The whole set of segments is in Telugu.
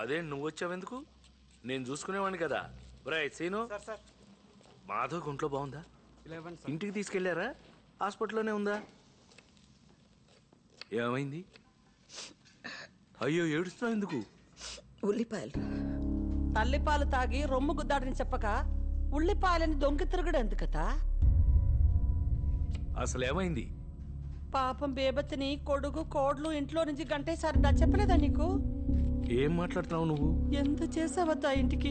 అదే నువ్వు వచ్చావెందుకు? నేను చూసుకునేవాడిని కదా. సీను, మాధవ్ గుంట్లో బాగుందా? ఇంటికి తీసుకెళ్లారా? హాస్పిటల్లోనే ఉందా? ఏమైంది? అయ్యో, ఏడుస్తున్నావు ఎందుకు? ఉల్లిపాయలు తల్లిపాలు తాగి రొమ్ము గుద్దాడని చెప్పక ఉల్లిపాయలని దొంగ తిరుగుడు ఎందుకతా? అసలు ఏమైంది? పాపం బేబతిని కొడుకు కోడ్లు ఇంట్లో నుంచి గంటేసారి చెప్పలేదా నీకు? ఏం మాట్లాడుతున్నావు నువ్వు? ఎంత చేసావద్దా ఇంటికి?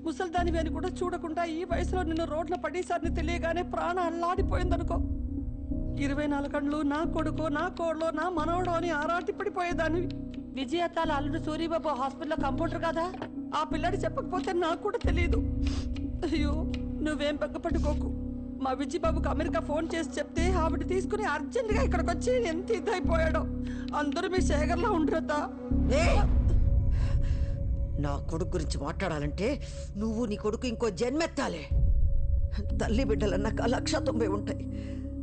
ముసల్దాని అని కూడా చూడకుండా ఈ వయసులో నిన్ను రోడ్ల పడేసారిని తెలియగానే ప్రాణం అల్లాడిపోయిందనుకో. 24 గంటలు నా కొడుకు, నా కోడ్లు, నా మనవడు అని ఆరాటి పడిపోయేదాన్ని. విజయతాల అల్లుడు సూర్యబాబు హాస్పిటల్లో కంపౌండర్ కదా, ఆ పిల్లడి చెప్పకపోతే నాకు కూడా తెలియదు. అయ్యో, నువ్వేం బెగ్గపట్టుకోకు. మా విజయబాబుకు అమెరికా ఫోన్ చేసి చెప్తే ఆవిడ తీసుకుని అర్జెంటుగా ఇక్కడికి వచ్చి ఎంత ఇదైపోయాడో. అందరూ మీ శేఖర్లో ఉండరద్దా? నా కొడుకు గురించి మాట్లాడాలంటే నువ్వు నీ కొడుకు ఇంకో జన్మెత్తాలే. తల్లి బిడ్డలన్నాక 190 ఉంటాయి.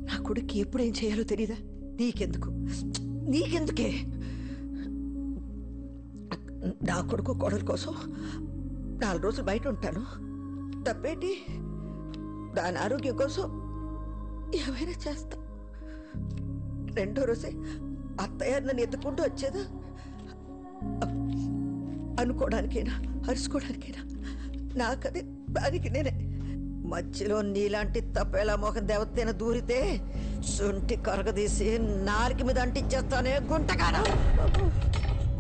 నా కొడుకు ఎప్పుడేం చేయాలో తెలీదా? నీకెందుకే? నా కొడుకు కోడల కోసం 4 రోజులు బయట ఉంటాను, తప్పేంటి? దాని ఆరోగ్యం కోసం ఏమైనా చేస్తా. 2వ రోజే అత్తయ్య నన్ను ఎత్తుకుంటూ వచ్చేదా? అనుకోవడానికైనా అరుచుకోవడానికైనా నాకదే, దానికి నేనే. మధ్యలో నీలాంటి తప్పేలా మోహం దేవతైన దూరితే సొంటి కరగదీసి 4 మీద అంటించేస్తానే గుంటగానా.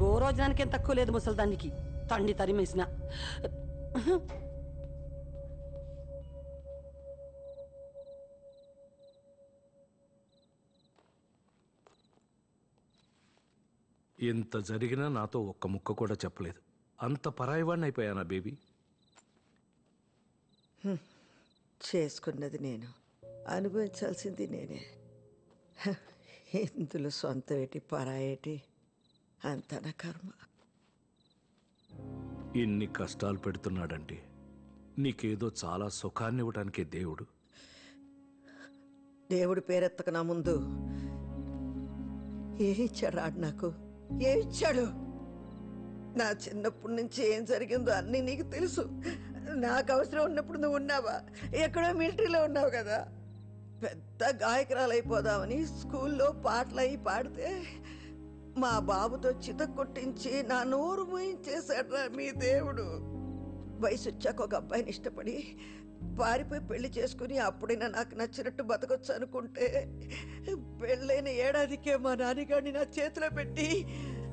గోరోజనానికి ఏం తక్కువ లేదు ముసల్దానికి, తండ్రి తరిమేసిన. ఎంత జరిగినా నాతో ఒక్క ముక్క కూడా చెప్పలేదు. అంత పరాయివాడిని అయిపోయానా బేబీ? చేసుకున్నది నేను, అనుభవించాల్సింది నేనే. ఇందులో సొంత ఏటి పరాయేటి, అంత నా కర్మ. ఇన్ని కష్టాలు పెడుతున్నాడంటే నీకేదో చాలా సుఖాన్ని ఇవ్వడానికే దేవుడు. దేవుడి పేరెత్తక నా ముందు ఏమిచ్చాడు ఆడు నాకు? ఏమిచ్చాడు? నా చిన్నప్పటి నుంచి ఏం జరిగిందో అన్నీ నీకు తెలుసు. నాకు అవసరం ఉన్నప్పుడు నువ్వు ఉన్నావా? ఎక్కడో మిలిటరీలో ఉన్నావు కదా. పెద్ద గాయకురాలు అయిపోదామని స్కూల్లో పాటలు అయి పాడితే మా బాబుతో చిత కొట్టించి నా నోరు మూయించేశాడు మీ దేవుడు. వయసు వచ్చాక ఒక అబ్బాయిని ఇష్టపడి పారిపోయి పెళ్లి చేసుకుని అప్పుడైనా నాకు నచ్చినట్టు బతకొచ్చు అనుకుంటే, పెళ్ళైన ఏడాదికే మా నాన్నగారిని నా చేతిలో పెట్టి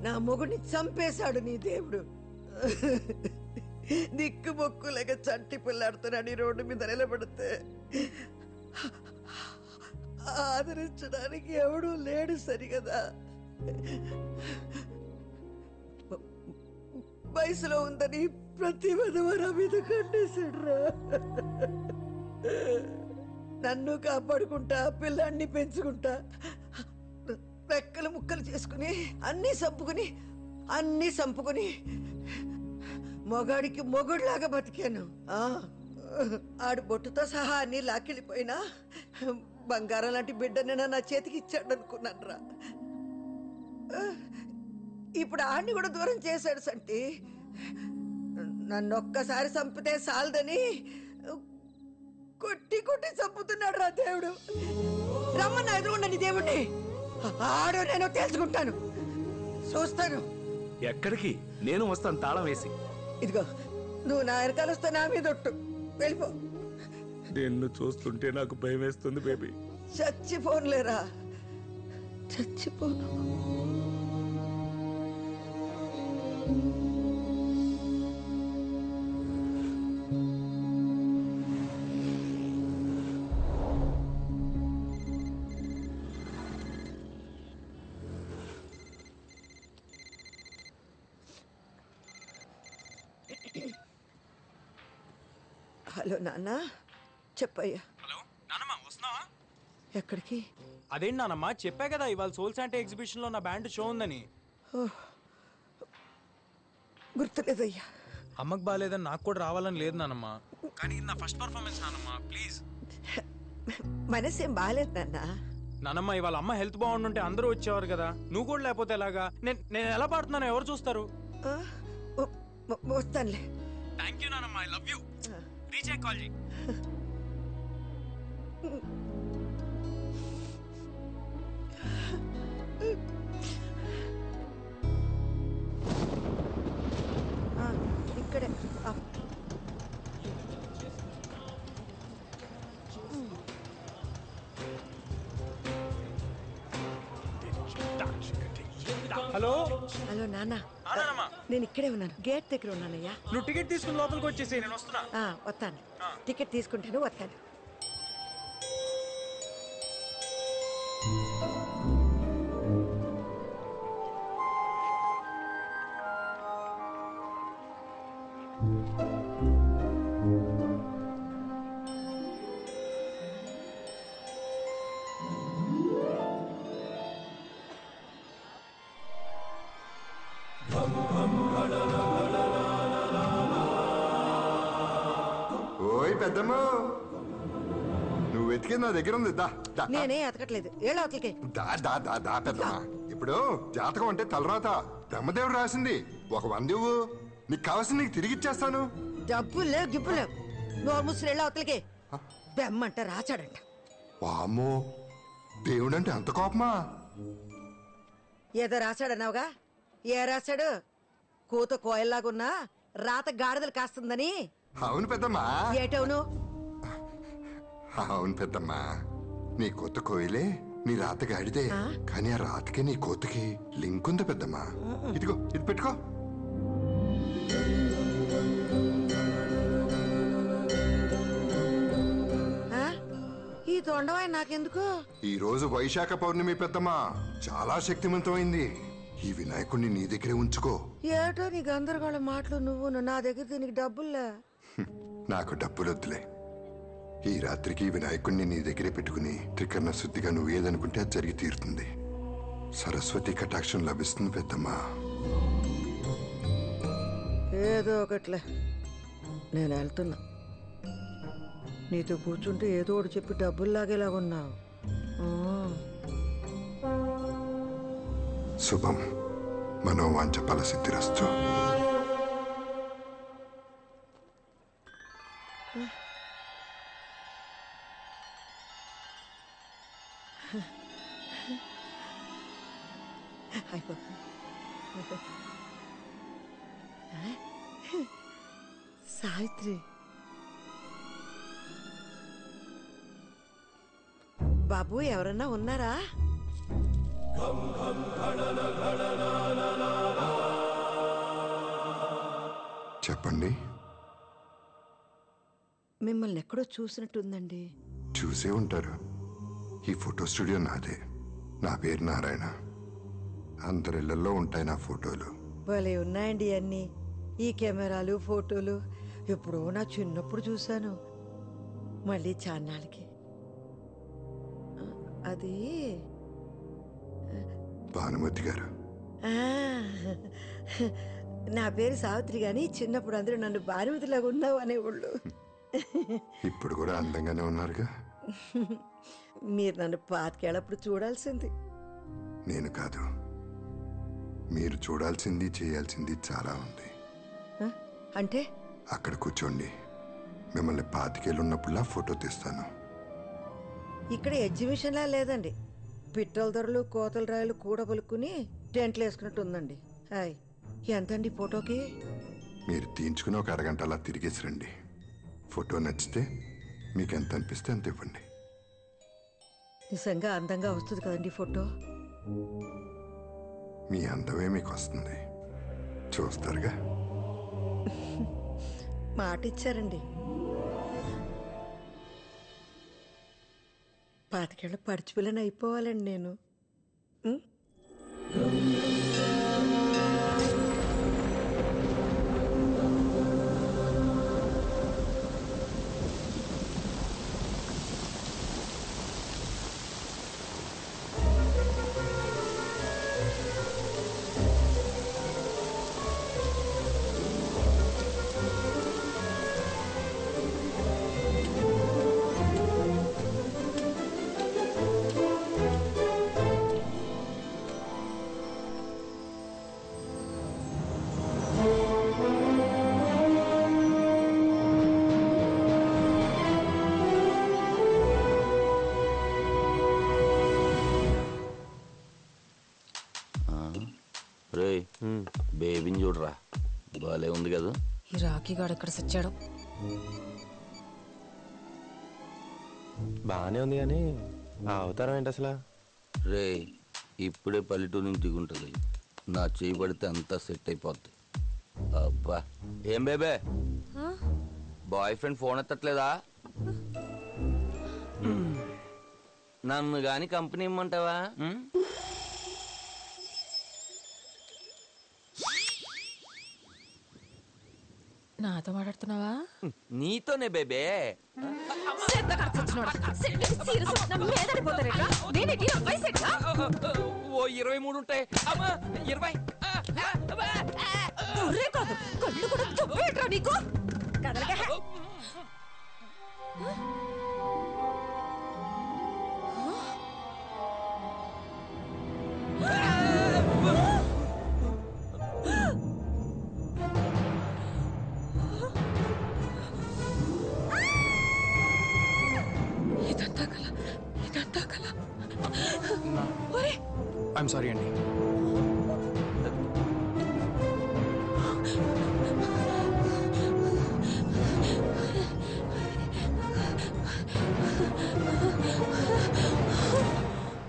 నా మొగుడిని చంపేశాడు నీ దేవుడు. దిక్కు మొక్కు లేక చంటి పిల్లాడుతున్నాడు రోడ్డు మీద నిలబడితే ఆదరించడానికి ఎవడూ లేడు సరిగదా. వయసులో ఉందని ప్రతి విధవరా మీద కండేశాడురా. నన్ను కాపాడుకుంటా, పిల్లాన్ని పెంచుకుంటా, రెక్కలు ముక్కలు చేసుకుని అన్నీ సంపుకుని మొగాడికి మొగుడులాగా బతికాను. ఆడు బొట్టుతో సహా అన్ని లాక్కెళ్ళిపోయినా బంగారం లాంటి బిడ్డనైనా నా చేతికి ఇచ్చాడు అనుకున్నాను రా. ఇప్పుడు ఆడిని కూడా దూరం చేశాడు సంటి. నన్ను ఒక్కసారి చంపితే సాలదని కొట్టి చంపుతున్నాడు రా దేవుడు. రమ్మన్న ఎదురుండని దేవుణ్ణి ఆడో నేను తెలుసుకుంటాను, చూస్తాను. ఎక్కడికి? నేను వస్తాను తాళం వేసి. ఇదిగో, నువ్వు నా వెనకాల వస్తే నా మీద ఒట్టు, వెళ్ళిపో. నిన్ను చూస్తుంటే నాకు భయం వేస్తుంది బేబీ. చచ్చిపోనులేరా, చచ్చిపోను. హలో నాన్న, చెప్పయ్యా. హలో నానమ్మ, వస్తున్నావా? ఎక్కడికి? అదేంటి నానమ్మ, చెప్పా కదా ఇవాళ సోల్ శాంటే ఎగ్జిబిషన్ లో నా బ్యాండ్ షో ఉందని. గుర్తులేదయ్యా. అమ్మకు బాగాలేదని నాకు కూడా రావాలని లేదు నానమ్మ, కానీ ఇది నా ఫస్ట్ పర్ఫార్మెన్స్ నానమ్మ, ప్లీజ్. మనసేం బాగాలేదు నాన్న. నానమ్మ, ఇవాళ అమ్మ హెల్త్ బాగుండుంటే అందరూ వచ్చేవారు కదా, నువ్వు కూడా లేకపోతే ఎలాగా? నేను ఎలా పాడుతున్నానో ఎవరు చూస్తారు? వస్తానులే. థ్యాంక్ యూ నానమ్మ, ఐ లవ్ యూ. రీచ్ అయ్యి కాల్ చేయి. ఇక్కడే. హలో హలో నాన్న, నానమ్మ, నేను ఇక్కడే ఉన్నాను, గేట్ దగ్గర ఉన్నానయ్యా. నువ్వు టికెట్ తీసుకుని లోపలికి వచ్చేసి నేను వస్తున్నా. వస్తాను, టికెట్ తీసుకుంటాను, వస్తాను. ఓయ్ పెద్దమ్మ, నువ్వు వెతికేది నా దగ్గర ఉంది. దా దా నేనే ఎతకట్లేదు, ఏళ్ళ అవతలకి. దా దా దా దా పెద్దమ్మ. ఇప్పుడు జాతకం అంటే తలరాత బ్రహ్మదేవుడు రాసింది. ఒక 100 ఇవ్వు, నీకు కావాల్సింది నీకు తిరిగి ఇచ్చేస్తాను. డబ్బులు లేవు, గిబ్బులు లేవు. నోరు ముసురు ఏళ్ళ అవతలకి. బెమ్మంట రాచాడంట. వామ్మో, దేవుడంటే అంత కోపమా? ఏదో రాశాడన్నావుగా, ఏ రాశాడు? కూత కోయల్లాగున్నా రాత గాడిదలు కాస్తుందని. అవును పెద్దమ్మా, ఏటవును? అవును పెద్దమ్మా. నీ కొత్త కోయిలే నీ రాత గాడిదే, కానీ ఆ రాతకి నీ కోతకి లింక్ ఉంది పెద్దమ్మా. ఇదిగో ఇది పెట్టుకో. ఈ తొండవాయి నాకెందుకు? ఈ రోజు వైశాఖ పౌర్ణమి పెద్దమ్మా, చాలా శక్తివంతమైంది. ఈ వినాయకుడిని నీ దగ్గరే ఉంచుకో. ఏటో నీ గందరగోళ మాటలు నువ్వు. నా దగ్గర దీనికి డబ్బుల్లా. నాకు డబ్బులొద్దులే. ఈ రాత్రికి వినాయకుడిని నీ దగ్గరే పెట్టుకుని త్రికరణ శుద్ధిగా నువ్వు ఏదనుకుంటే అది జరిగి తీరుతుంది. సరస్వతి కటాక్షం లభిస్తుంది పెద్దమ్మా. ఏదో ఒకట్లే, నేను వెళ్తున్నా. నీతో కూర్చుంటే ఏదో ఒకటి చెప్పి డబ్బులు లాగేలాగున్నావు. శుభం, మనోవాంఛ ఫలసిద్ధిరస్తు. సావిత్రి, బాబు ఎవరన్నా ఉన్నారా? చెప్పండి. మిమ్మల్ని ఎక్కడో చూసినట్టుందండి. చూసే ఉంటారు. ఈ ఫోటో స్టూడియో నాదే. నా పేరు నారాయణ. అందరిళ్లలో ఉంటాయి నా ఫోటోలు. భలే ఉన్నాయండి అన్నీ. ఈ కెమెరాలు, ఫోటోలు ఎప్పుడో నా చిన్నప్పుడు చూశాను. మళ్ళీ చాన్నాళ్ళకి. అది భానుమతి గారు. నా పేరు సావిత్రి, గాని చిన్నప్పుడు అందరూ నన్ను భానుమతిలాగా ఉన్నావు అనేవాళ్ళు. ఇప్పుడు కూడా అందంగానే ఉన్నారుగా. మీరు నన్ను పాతికేళ్ళప్పుడు చూడాల్సింది. నేను కాదు, మీరు చూడాల్సింది చేయాల్సింది చాలా ఉంది. అంటే అక్కడ కూర్చోండి. మిమ్మల్ని 25 ఏళ్ళు ఉన్నప్పుడులా ఫోటో తీస్తాను. ఇక్కడ ఎగ్జిబిషన్లా లేదండి. పిట్టల ధరలు, కోతల రాయలు కూడబలుక్కుని టెంట్లు వేసుకున్నట్టు ఉందండి. హాయ్, ఎంతండి ఫోటోకి? మీరు తీయించుకుని ఒక అరగంట అలా తిరిగేసి రండి. ఫోటో నచ్చితే మీకు ఎంత అనిపిస్తే అంత ఇవ్వండి. నిజంగా అందంగా వస్తుంది కదండి ఫోటో? మీ అందమే మీకు వస్తుంది, చూస్తారుగా. మాట ఇచ్చారండి. 25 ఏళ్ళ పడిచిపిల్లని అయిపోవాలండి నేను. రేయ్ బేబీని చూడరా, బాలే ఉంది కదా. ఈ రాఖీ గాడు ఎక్కడ సచ్చాడు? బాగానే ఉంది కానీ ఆ అవతారం ఏంటి అసలు? రే ఇప్పుడే పల్లెటూరు నుంచి దిగుంటుంది, నా చేయి పడితే అంతా సెట్ అయిపోద్ది. అబ్బా ఏం బేబే, బాయ్ ఫ్రెండ్ ఫోన్ ఎత్తట్లేదా? నన్ను గాని కంపెనీ ఇమ్మంటావా? నాతో మాట్లాడుతున్నావా? నీతోనే బేబే. ఓ 23 ఉంటాయి. అమ్మా 20. కళ్ళు కూడా చెప్పేట్రా నీకు. ఇదంతా కల, ఇదంతా కల. ఐఎమ్ సారీ అండి.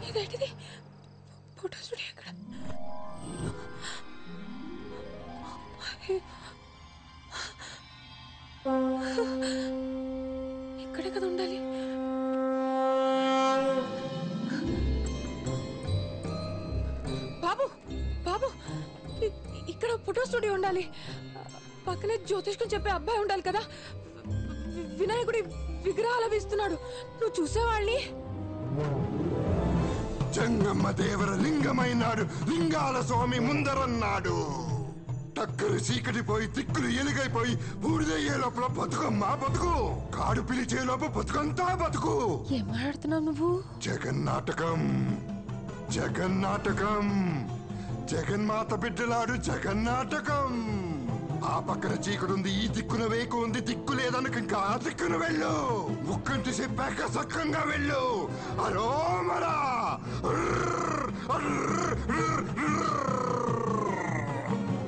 ఇదేంటిది? ఫోటో స్టూడియో ఎక్కడ? ఇక్కడే కదా ఉండాలి. బాబు బాబు, ఇక్కడ ఫోటో స్టూడియో ఉండాలి. పక్కనే జ్యోతిష్కం చెప్పే అబ్బాయి ఉండాలి కదా. వినాయకుడి విగ్రహాలు వేస్తున్నాడు. నువ్వు చూసేవాళ్ళని. జంగమ్మ దేవర లింగమైనాడు, లింగాల స్వామి ముందరన్నాడు. టక్కరు చీకటిపోయి తిక్కులు ఎలుగైపోయి బూడిదయ్యే లోపల బతుకమ్మా బతుకు, కాడు పిలిచే లోపల బతుకంతా బతుకు. ఏం మాట్లాడుతున్నావు నువ్వు? జగన్నాటకం జగన్నాటకం, జగన్మాత బిడ్డలాడు జగన్నాటకం. ఆ పక్కన చీకటుంది, ఈ దిక్కున వేకు ఉంది. దిక్కు లేదనక ఇంకా ఆ దిక్కున వెళ్ళు. ముక్కంటి చెప్పాక సక్కంగా వెళ్ళు. అరోమరా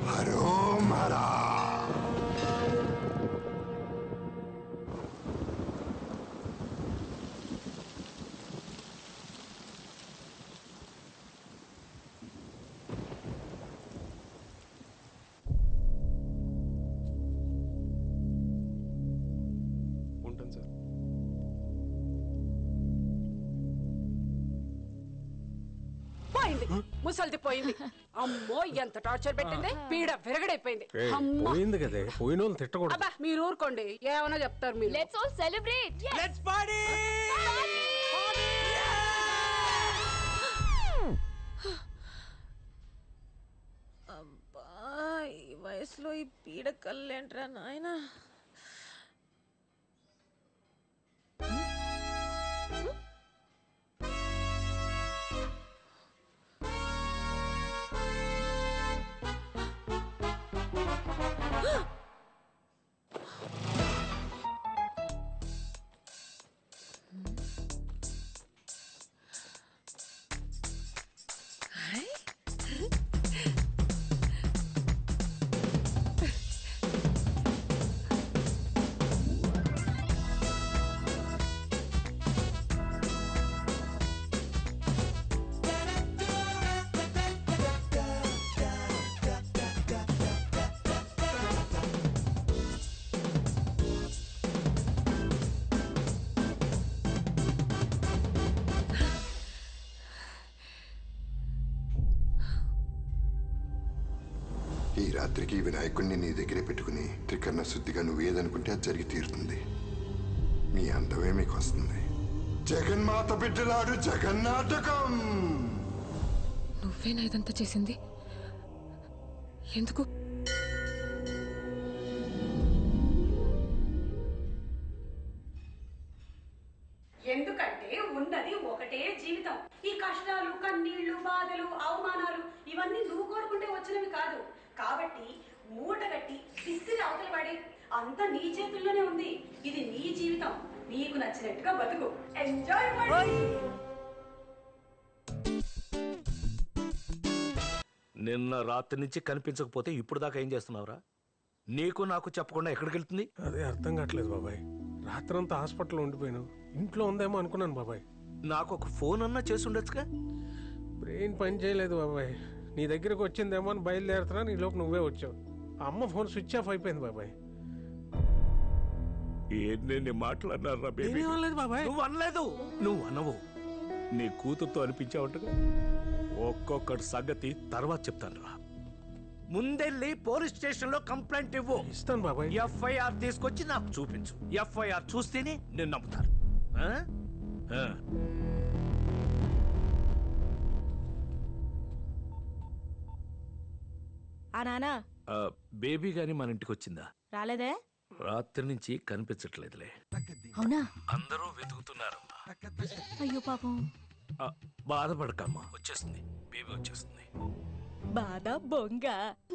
అరోమరా. ఉంటాను సార్. పోయింది, ముసల్ది పోయింది. అమ్మో ఎంత టార్చర్ పెట్టింది. పీడ విరగడైపోయింది. పోయింది కదే, పోయిన వాళ్ళు తిట్టకూడదు. అబ్బా మీరు ఊరుకోండి, ఏమన్నా చెప్తారు మీరు. Let's all celebrate. Let's party. అబ్బా ఈ వయసులో ఈ పీడ కళ్ళేంట్రా నాయనా. ఈ రాత్రికి వినాయకుడిని నీ దగ్గరే పెట్టుకుని త్రికరణ శుద్ధిగా నువ్వు ఏదనుకుంటే అది జరిగి తీరుతుంది. మీ అందమే మీకు వస్తుంది. జగన్మాత బిడ్డలాడు జగన్నాటకం. నువ్వేనా ఇదంతా చేసింది? ఎందుకు? ఎందుకంటే ఉన్నది ఒకటే జీవితం. ఈ కష్టాలు, కన్నీళ్లు, బాధలు, అవమానాలు ఇవన్నీ నువ్వు కోరుకుంటే వచ్చినవి కాదు. కాబట్టి మూటగట్టి విసిరి అవతల పడి, అంత నీ చేతుల్లోనే ఉంది. ఇది నీ జీవితం, నీకు నచ్చినట్టుగా బతుకు. ఎంజాయ్. నిన్న రాత్రి నుంచి కనిపించకపోతే ఇప్పుడు దాకా ఏం చేస్తున్నావురా? నీకు నాకు చెప్పకుండా ఎక్కడికి వెళ్తుంది? అదే అర్థం కావట్లేదు బాబాయ్. రాత్రంతా హాస్పిటల్లో ఉండిపోయాను. ఇంట్లో ఉందేమో అనుకున్నాను బాబాయ్. నాకు ఒక ఫోన్ అన్నా చేసి ఉండొచ్చుగా. బ్రెయిన్ పని చేయలేదు బాబాయ్. నీ దగ్గరకు వచ్చిందేమో అని బయలుదేరుతున్నా, నీ లోపు నువ్వే వచ్చావు. ఆ అమ్మ ఫోన్ స్విచ్ ఆఫ్ అయిపోయింది బాబాయ్. ఏంటి మాట్లాడినారా? నేనేం అనలేదు బాబాయ్. నువ్వు అనలేదు. నువ్వు అనవు. నీ కూతురుతో అనిపించావుంటగా. ఒక్కొక్కటి సంగతి తర్వాత చెప్తాను రా. ముందెళ్ళి పోలీస్ స్టేషన్ లో కంప్లైంట్ ఇవ్వు. ఇస్తాను బాబాయ్. ఎఫ్ఐఆర్ తీసుకొచ్చి నాకు చూపించు. ఎఫ్ఐఆర్ చూస్తేనే నేను నమ్ముతాను. ఆ? ఆ. ఆ నానా ఆ, బేబీ గాని మన ఇంటికి వచ్చిందా? రాలేదే? రాత్రి నుంచి కనిపించట్లేదులే. అవునా? అందరూ వెతుకుతున్నారమ్మా. అయ్యో పాపం. బాధపడకమ్మా, వచ్చేస్తుంది. బేబీ వచ్చేస్తుంది. బాధ బొంగ.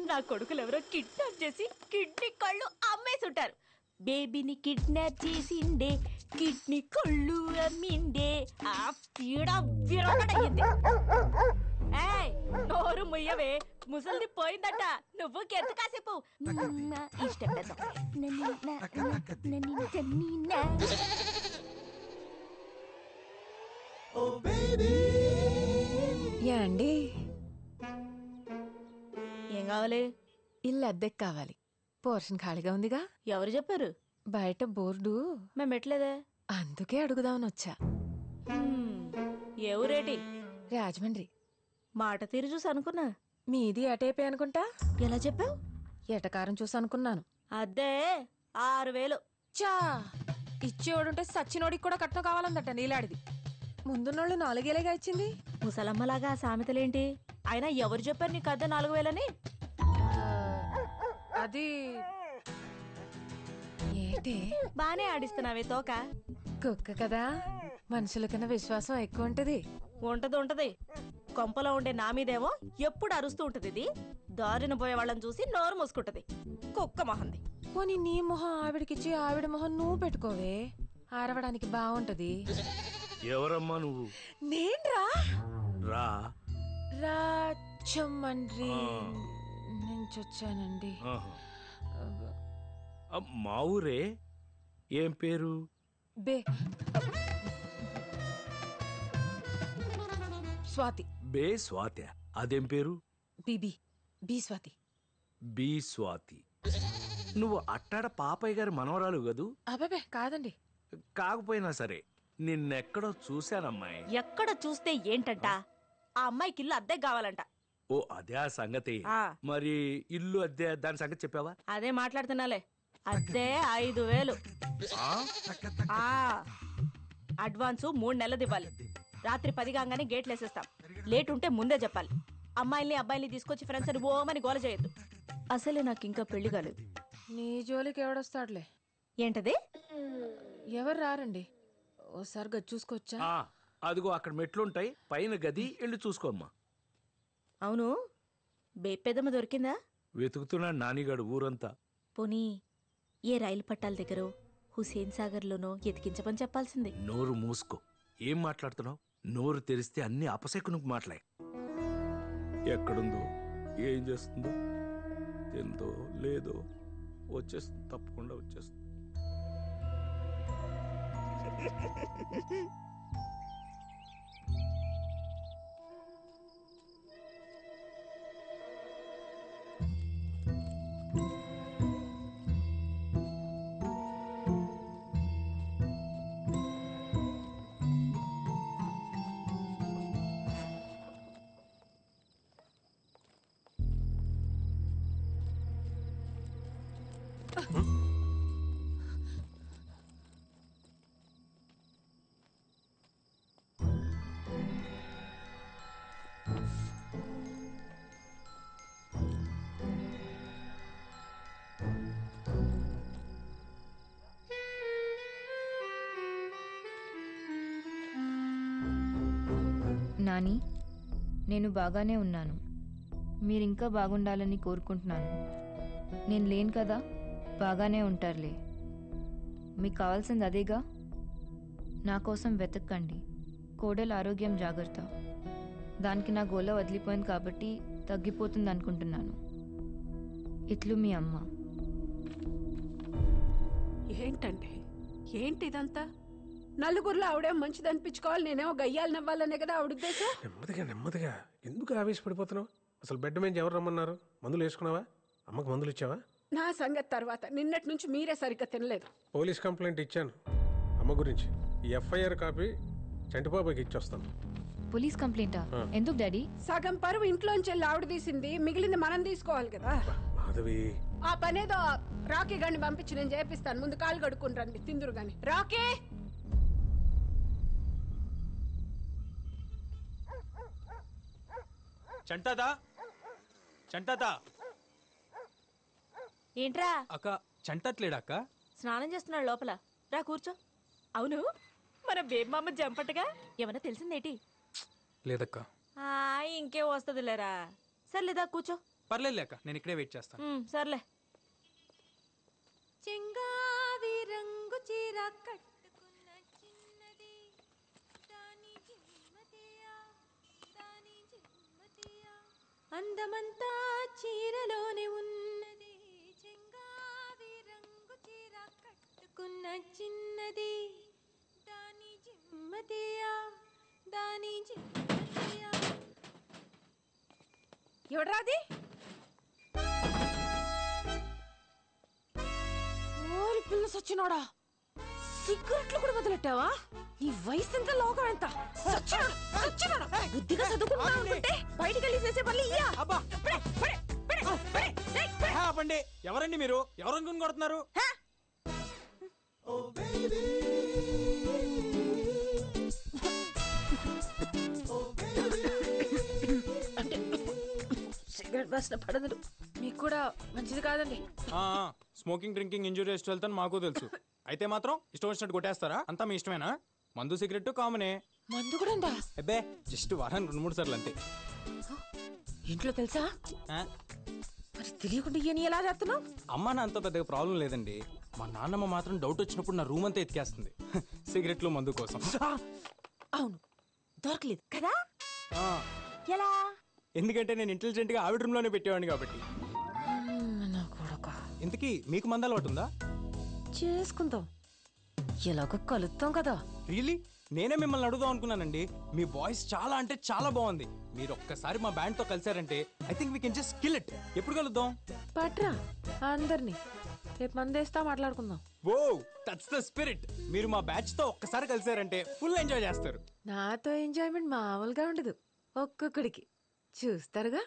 నా కొడుకులు ఎవరో కిడ్నాప్ చేసి కిడ్నీ కళ్ళు అమ్మేసి ఉంటారు. బేబీని కిడ్నాప్ చేసిండే, కిడ్నీ కళ్ళు అమ్మిండే. ఆ పీడ విరగడయ్యింది. ఏయ్, నోరు ముయ్యవే, ముసలిది పోయిందట. నువ్వు కెంత కాసేపు ఇష్టం. అండి, ఏం కావాలి? ఇల్లు అద్దెకి కావాలి. పోర్షన్ ఖాళీగా ఉందిగా. ఎవరు చెప్పారు? బయట బోర్డు మేము పెట్టలేదే. అందుకే అడుగుదామని వచ్చా. ఏ ఊరేటి? రాజమండ్రి. మాట తీరు చూసి అనుకున్నా. మీది అటేపే అనుకుంటా. ఎలా చెప్పావు? ఎటకారం చూసి అనుకున్నాను. అద్దే 6000. చా, ఇచ్చేవాడుంటే సచ్చినోడికి కూడా కట్నం కావాలందట నీలాడిది. ముందున్నోళ్ళు 4,000గా ఇచ్చింది. ముసలమ్మలాగా సామెతలేంటి? అయినా ఎవరు చెప్పారు నీకు అద్దె 4000 అది ఏంటి? బానే ఆడిస్తున్నావే తోక. కుక్క కదా, మనుషుల కన్నా విశ్వాసం ఎక్కువ ఉంటది. ఉంటది. కొంపలో ఉండే నా మీదేమో ఎప్పుడు అరుస్తూ ఉంటది. ఇది దారిన పోయే వాళ్ళని చూసి నోరు మూసుకుంటది. కుక్క మొహంది. పోనీ నీ మొహం ఆవిడకిచ్చి ఆవిడ మొహం నువ్వు పెట్టుకోవే, ఆరవడానికి బాగుంటది. ఎవరమ్మా నువ్వు? నేన్రా రా. రాజమండ్రి నుంచి వచ్చానండి. ఆహా. మా ఊరే. ఏం పేరు? బే స్వాతి. బే స్వాతి. అదేం పేరు? బి స్వాతి. బి స్వాతి. నువ్వు అట్టాడ పాపయ్య గారి మనవరాలు కదూ? అబ్బాబే కాదండి. కాకపోయినా సరే నిన్నెక్కడో చూశానమ్మాయి. ఎక్కడ చూస్తే ఏంటంట? ఆ అమ్మాయికి ఇల్లు అద్దె కావాలంట. ఓ అదే ఆ సంగతి. ఆ. మరి ఇల్లు అద్దె దాని సంగతి చెప్పావా? అదే మాట్లాడుతున్నాలే. అద్దె 5000. అడ్వాన్సు 3 నెలలది ఇవ్వాలి. రాత్రి 10 కాగానే గేట్లు వేసేస్తాం. లేట్ ఉంటే ముందే చెప్పాలి. అమ్మాయిల్ని అబ్బాయిల్ని తీసుకొచ్చి ఫ్రెండ్స్ అని ఓమని గోల చేయొద్దు. అసలే నాకు ఇంకా పెళ్లి కాలేదు. నీ జోలికి ఎవడొస్తాడులే. ఏంటది? ఎవరు రారండి. ఓసారి గది చూసుకోవచ్చా? అదిగో అక్కడ మెట్లుంటాయి, పైన గది. వెళ్ళి చూసుకోమ్మా. అవును, బేపెదమ్మ దొరికిందా? వెతుకుతున్నాడు నానిగాడు ఊరంతా. పోనీ ఏ రైలు పట్టాల దగ్గర హుసేన్ సాగర్లోనో ఎతికించమని చెప్పాల్సింది. నోరు మూసుకో. ఏం మాట్లాడుతున్నావు? నోరు తెరిస్తే అన్ని అపశకునికి మాట్లాడే. ఎక్కడుందో, ఏం చేస్తుందో, తిందో లేదో వచ్చేస్తుంది. తప్పకుండా వచ్చేస్తుంది. నాని, నేను బాగానే ఉన్నాను. మీరింకా బాగుండాలని కోరుకుంటున్నాను. నేను లేను కదా, బాగానే ఉంటారులే. మీకు కావాల్సింది అదేగా. నా కోసం వెతక్కండి. కోడలు ఆరోగ్యం జాగ్రత్త. దానికి నా గోల వదిలిపోయింది కాబట్టి తగ్గిపోతుంది అనుకుంటున్నాను. ఇట్లు మీ అమ్మ. ఏంటంటే ఏంటి ఇదంతా? నలుగురిలో ఆవిడేమో మంచిది అనిపించుకోవాలి, నేనేమో గయ్యాలు నవ్వాలనే కదా ఆవిడ ఉద్దేశం. నెమ్మదిగా ఎందుకు ఆవేశపడిపోతున్నావు? అసలు బెడ్ మీద ఎవరు రమ్మన్నారు? మందులు వేసుకున్నావా? అమ్మకు మందులు ఇచ్చావా? నా సంగతి తర్వాత. నిన్నటి నుంచి మీరే సరిగ్గా తినలేదు. పోలీస్ కంప్లైంట్ ఇచ్చాను అమ్మ గురించి. ఈ ఎఫ్ఐఆర్ కాపీ చంటిబాబాకి ఇచ్చొస్తాను. పోలీస్ కంప్లైంటా? ఎందుకు డాడీ? సగం పరువు ఇంట్లోంచి వెళ్ళి ఆవిడ తీసింది, మిగిలింది మనం తీసుకోవాలి కదా. మాధవి, ఆ పనేదో రాకీ గాని పంపించి నేను చేపిస్తాను. ముందు కాలు కడుక్కుని రండి, తిందురు గాని. రాకీ, చంటాదా ఏంట్రా? అక్క చంటట్లేడా అక్క? స్నానం చేస్తున్నాడు లోపల. రా కూర్చో. అవును, మన బేబమ్మ జంపటగా ఏమన్నా తెలిసిందేటి? లేదక్క. ఇంకే వస్తుందిలేరా. సర్లేదా కూర్చో. పర్లేదు అక్క, నేను ఇక్కడే వెయిట్ చేస్తాను. సర్లే. చెంగావి రంగు చీర కట్టుకున్న చిన్నది దాని జిమ్మతియా దాని జిమ్మతియా అందమంతా చీరలోనే ఉన్నది. చెంగావి రంగు చీర కట్టుకున్న చిన్నది దాని జిమ్మతియా దాని జిమ్మతియా. ఎవడ్రాది? పిల్ల సచ్చినోడా, సిగరెట్లు కూడా వదిలెట్టావా? నీ వయసు ఎంత, లోకం ఎంత? సచ్చినోడా బుద్ధిగా చదువుకుంటున్నా అనుకుంటే బయటికి వెళ్ళి చేసే పనులు ఇయ్యా. ఆపండి. ఎవరండి మీరు? ఎవరు అనుకుని కొడుతున్నారు? సిగరెట్ వాసన పడదు. మీకు కూడా మంచిది కాదండి. స్మోకింగ్ డ్రింకింగ్ ఇంజూరియస్ వెళ్తాను మాకు తెలుసు. అయితే మాత్రం ఇష్టం వచ్చినట్టు కొట్టేస్తారా? అంతా మీ ఇష్టమేనా? మందు సిగరెట్ కామనే. మందు కూడా ఉందా? అబ్బే, జస్ట్ వారానికి 2-3 సార్లు అంతే. ఇంట్లో తెలుసా? ఆ? మరి తెలియకుండా ఇయని ఎలా చేస్తున్నావు? అమ్మ నాన్నతో పెద్దగా ప్రాబ్లం లేదండి. మా నాన్నమ్మ మాత్రం డౌట్ వచ్చినప్పుడు నా రూమ్ అంతా ఎతికేస్తుంది సిగరెట్లు మందు కోసం. అవును, దొరకలేదు కదా. ఆ, ఎలా? ఎందుకంటే నేను ఇంటెలిజెంట్ గా ఆవిడ రూమ్ లోనే పెట్టేవాడిని కాబట్టి. ఇంతకీ మీకు మంద అలవాటు ఉందా? చేసుకుందాం, ఎలాగో కలుద్దాం కదా. రియలీ? నేనే మిమ్మల్ని అడుగుదాం అనుకున్నానండి. మీ వాయిస్ చాలా అంటే చాలా బాగుంది. మీరు ఒక్కసారి మా బ్యాండ్ తో కలిసారంటే I think we can just kill it. ఎప్పుడు కలుద్దాం? పట్రా అందరినీ, రేపు మందేస్తా, మాట్లాడుకుందాం. ఓ, దట్స్ ద స్పిరిట్. మీరు మా బ్యాచ్ తో ఒక్కసారి కలిసారంటే ఫుల్ ఎంజాయ్ చేస్తారు. నాతో ఎంజాయ్మెంట్ మామూలుగా ఉండదు. ఒక్కొక్కడికి చూస్తారుగా.